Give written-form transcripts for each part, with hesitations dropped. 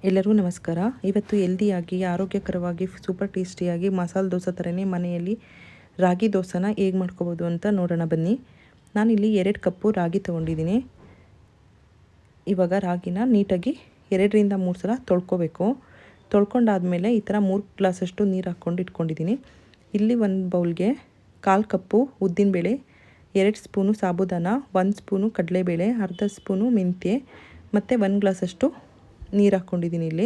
ಎಲ್ಲರಿಗೂ ನಮಸ್ಕಾರ. ಇವತ್ತು ಹೆಲ್ದಿಯಾಗಿ ಆರೋಗ್ಯಕರವಾಗಿ ಸೂಪರ್ ಟೇಸ್ಟಿಯಾಗಿ ಮಸಾಲೆ ದೋಸೆ ಥರನೇ ಮನೆಯಲ್ಲಿ ರಾಗಿ ದೋಸೆನ ಹೇಗೆ ಮಾಡ್ಕೋಬೋದು ಅಂತ ನೋಡೋಣ ಬನ್ನಿ. ನಾನಿಲ್ಲಿ 2 ಕಪ್ಪು ರಾಗಿ ತೊಗೊಂಡಿದ್ದೀನಿ. ಇವಾಗ ರಾಗಿನ ನೀಟಾಗಿ 2ರಿಂದ 3 ಸಲ ತೊಳ್ಕೊಬೇಕು. ತೊಳ್ಕೊಂಡಾದಮೇಲೆ ಈ ಥರ 3 ಗ್ಲಾಸಷ್ಟು ನೀರು ಹಾಕ್ಕೊಂಡು ಇಟ್ಕೊಂಡಿದ್ದೀನಿ. ಇಲ್ಲಿ ಒಂದು ಬೌಲ್ಗೆ 1/4 ಕಪ್ಪು ಉದ್ದಿನಬೇಳೆ, 2 ಸ್ಪೂನು ಸಾಬುದಾನ, 1 ಸ್ಪೂನು ಕಡಲೆಬೇಳೆ, ಅರ್ಧ ಸ್ಪೂನು ಮೆಂತ್ಯ ಮತ್ತು 1 ಗ್ಲಾಸಷ್ಟು ನೀರು ಹಾಕ್ಕೊಂಡಿದ್ದೀನಿ. ಇಲ್ಲಿ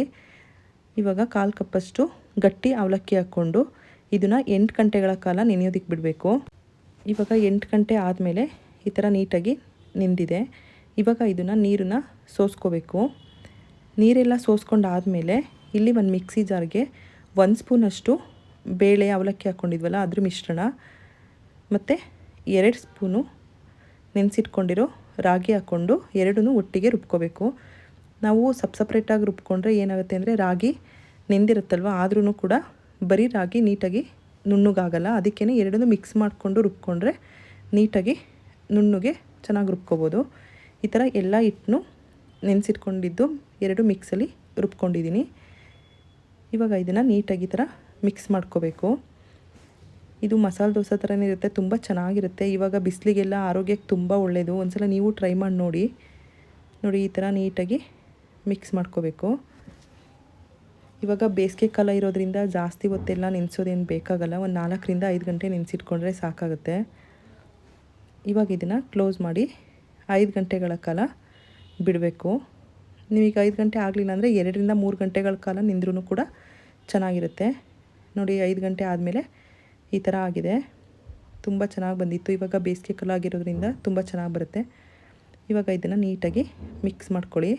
ಇವಾಗ 1/4 ಕಪ್ಪಷ್ಟು ಗಟ್ಟಿ ಅವಲಕ್ಕಿ ಹಾಕ್ಕೊಂಡು ಇದನ್ನು 8 ಗಂಟೆಗಳ ಕಾಲ ನೆನೆಯೋದಕ್ಕೆ ಬಿಡಬೇಕು. ಇವಾಗ 8 ಗಂಟೆ ಆದಮೇಲೆ ಈ ಥರ ನೀಟಾಗಿ ನೆಂದಿದೆ. ಇವಾಗ ಇದನ್ನು ನೀರನ್ನ ಸೋಸ್ಕೋಬೇಕು. ನೀರೆಲ್ಲ ಸೋಸ್ಕೊಂಡಾದಮೇಲೆ ಇಲ್ಲಿ ಒಂದು ಮಿಕ್ಸಿ ಜಾರ್ಗೆ 1 ಸ್ಪೂನಷ್ಟು ಬೇಳೆ ಅವಲಕ್ಕಿ ಹಾಕ್ಕೊಂಡಿದ್ವಲ್ಲ ಅದ್ರ ಮಿಶ್ರಣ ಮತ್ತು 2 ಸ್ಪೂನು ನೆನೆಸಿಟ್ಕೊಂಡಿರೋ ರಾಗಿ ಹಾಕ್ಕೊಂಡು ಎರಡನ್ನೂ ಒಟ್ಟಿಗೆ ರುಬ್ಕೋಬೇಕು. ನಾವು ಸಪ್ರೇಟಾಗಿ ರುಬ್ಕೊಂಡ್ರೆ ಏನಾಗುತ್ತೆ ಅಂದರೆ ರಾಗಿ ನೆಂದಿರುತ್ತಲ್ವ, ಆದ್ರೂ ಕೂಡ ಬರೀ ರಾಗಿ ನೀಟಾಗಿ ನುಣ್ಣಗಾಗಲ್ಲ. ಅದಕ್ಕೇ ಎರಡನ್ನೂ ಮಿಕ್ಸ್ ಮಾಡಿಕೊಂಡು ರುಬ್ಕೊಂಡ್ರೆ ನೀಟಾಗಿ ನುಣ್ಣಗೆ ಚೆನ್ನಾಗಿ ರುಬ್ಕೋಬೋದು. ಈ ಥರ ಎಲ್ಲ ಹಿಟ್ಟನ್ನು ನೆನೆಸಿಟ್ಕೊಂಡಿದ್ದು 2 ಮಿಕ್ಸಲ್ಲಿ ರುಬ್ಕೊಂಡಿದ್ದೀನಿ. ಇವಾಗ ಇದನ್ನು ನೀಟಾಗಿ ಈ ಥರ ಮಿಕ್ಸ್ ಮಾಡ್ಕೋಬೇಕು. ಇದು ಮಸಾಲೆ ದೋಸೆ ಥರನೇ ಇರುತ್ತೆ, ತುಂಬ ಚೆನ್ನಾಗಿರುತ್ತೆ. ಇವಾಗ ಬಿಸಿಲಿಗೆಲ್ಲ ಆರೋಗ್ಯಕ್ಕೆ ತುಂಬ ಒಳ್ಳೆಯದು. ಒಂದ್ಸಲ ನೀವು ಟ್ರೈ ಮಾಡಿ ನೋಡಿ. ಈ ಥರ ನೀಟಾಗಿ ಮಿಕ್ಸ್ ಮಾಡ್ಕೋಬೇಕು. ಇವಾಗ ಬೇಸಿಗೆ ಕಾಲ ಇರೋದ್ರಿಂದ ಜಾಸ್ತಿ ಹೊತ್ತೆಲ್ಲ ನೆನೆಸೋದೇನು ಬೇಕಾಗಲ್ಲ. ಒಂದು 4ರಿಂದ 5 ಗಂಟೆ ನೆನೆಸಿಟ್ಕೊಂಡ್ರೆ ಸಾಕಾಗುತ್ತೆ. ಇವಾಗ ಇದನ್ನು ಕ್ಲೋಸ್ ಮಾಡಿ 5 ಗಂಟೆಗಳ ಕಾಲ ಬಿಡಬೇಕು. ನೀವೀಗ 5 ಗಂಟೆ ಆಗಲಿಲ್ಲ ಅಂದರೆ 2ರಿಂದ 3 ಗಂಟೆಗಳ ಕಾಲ ನಿಂದ್ರೂ ಕೂಡ ಚೆನ್ನಾಗಿರುತ್ತೆ. 5 ಗಂಟೆ ಆದಮೇಲೆ ಈ ಥರ ಆಗಿದೆ. ತುಂಬ ಚೆನ್ನಾಗಿ ಬಂದಿತ್ತು. ಇವಾಗ ಬೇಸಿಗೆ ಕಾಲ ಆಗಿರೋದ್ರಿಂದ ತುಂಬ ಚೆನ್ನಾಗಿ ಬರುತ್ತೆ. ಇವಾಗ ಇದನ್ನು ನೀಟಾಗಿ ಮಿಕ್ಸ್ ಮಾಡ್ಕೊಳ್ಳಿ.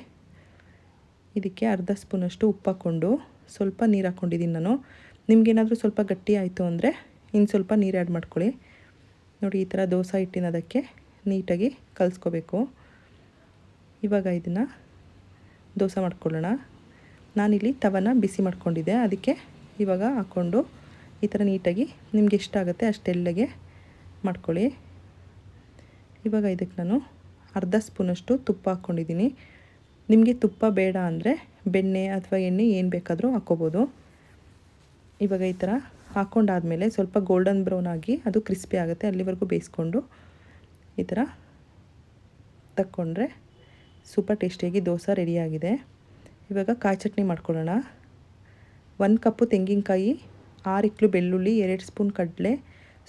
ಇದಕ್ಕೆ ಅರ್ಧ ಸ್ಪೂನಷ್ಟು ಉಪ್ಪು ಹಾಕ್ಕೊಂಡು ಸ್ವಲ್ಪ ನೀರು ಹಾಕ್ಕೊಂಡಿದ್ದೀನಿ ನಾನು. ನಿಮಗೇನಾದರೂ ಸ್ವಲ್ಪ ಗಟ್ಟಿ ಆಯಿತು ಅಂದರೆ ಇನ್ನು ಸ್ವಲ್ಪ ನೀರು ಆ್ಯಡ್ ಮಾಡ್ಕೊಳ್ಳಿ. ಈ ಥರ ದೋಸೆ ಹಿಟ್ಟಿನದಕ್ಕೆ ನೀಟಾಗಿ ಕಲಿಸ್ಕೋಬೇಕು. ಇವಾಗ ಇದನ್ನು ದೋಸೆ ಮಾಡ್ಕೊಳ್ಳೋಣ. ನಾನಿಲ್ಲಿ ತವನ ಬಿಸಿ ಮಾಡ್ಕೊಂಡಿದ್ದೆ, ಅದಕ್ಕೆ ಇವಾಗ ಹಾಕ್ಕೊಂಡು ಈ ಥರ ನೀಟಾಗಿ ನಿಮ್ಗೆ ಎಷ್ಟಾಗುತ್ತೆ ಅಷ್ಟೆಲ್ಲಗೆ ಮಾಡ್ಕೊಳ್ಳಿ. ಇವಾಗ ಇದಕ್ಕೆ ನಾನು ಅರ್ಧ ಸ್ಪೂನಷ್ಟು ತುಪ್ಪ ಹಾಕ್ಕೊಂಡಿದ್ದೀನಿ. ನಿಮಗೆ ತುಪ್ಪ ಬೇಡ ಅಂದರೆ ಬೆಣ್ಣೆ ಅಥವಾ ಎಣ್ಣೆ ಏನು ಬೇಕಾದರೂ ಹಾಕ್ಕೋಬೋದು. ಇವಾಗ ಈ ಥರ ಹಾಕ್ಕೊಂಡಾದಮೇಲೆ ಸ್ವಲ್ಪ ಗೋಲ್ಡನ್ ಬ್ರೌನ್ ಆಗಿ ಅದು ಕ್ರಿಸ್ಪಿ ಆಗುತ್ತೆ, ಅಲ್ಲಿವರೆಗೂ ಬೇಯಿಸ್ಕೊಂಡು ಈ ಥರ ತಕ್ಕೊಂಡ್ರೆ ಸೂಪರ್ ಟೇಸ್ಟಿಯಾಗಿ ದೋಸೆ ರೆಡಿಯಾಗಿದೆ. ಇವಾಗ ಕಾಯಿ ಚಟ್ನಿ ಮಾಡ್ಕೊಳ್ಳೋಣ. 1 ಕಪ್ಪು ತೆಂಗಿನಕಾಯಿ, 6 ಇಕ್ಳು ಬೆಳ್ಳುಳ್ಳಿ, 2 ಸ್ಪೂನ್ ಕಡಲೆ,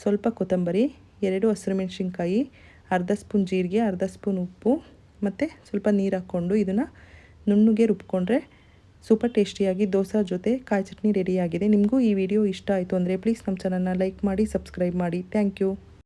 ಸ್ವಲ್ಪ ಕೊತ್ತಂಬರಿ, 2 ಹಸಿರುಮೆಣಸಿನ್ಕಾಯಿ, ಅರ್ಧ ಸ್ಪೂನ್ ಜೀರಿಗೆ, ಅರ್ಧ ಸ್ಪೂನ್ ಉಪ್ಪು ಮತ್ತು ಸ್ವಲ್ಪ ನೀರು ಹಾಕ್ಕೊಂಡು ಇದನ್ನು ನುಣ್ಣಗೆ ರುಬ್ಕೊಂಡ್ರೆ ಸೂಪರ್ ಟೇಸ್ಟಿಯಾಗಿ ದೋಸೆ ಜೊತೆ ಕಾಯಿ ಚಟ್ನಿ ರೆಡಿಯಾಗಿದೆ. ನಿಮಗೂ ಈ ವಿಡಿಯೋ ಇಷ್ಟ ಆಯಿತು ಅಂದರೆ ಪ್ಲೀಸ್ ನಮ್ಮ ಚಾನಲ್ನ ಲೈಕ್ ಮಾಡಿ, ಸಬ್ಸ್ಕ್ರೈಬ್ ಮಾಡಿ. Thank you.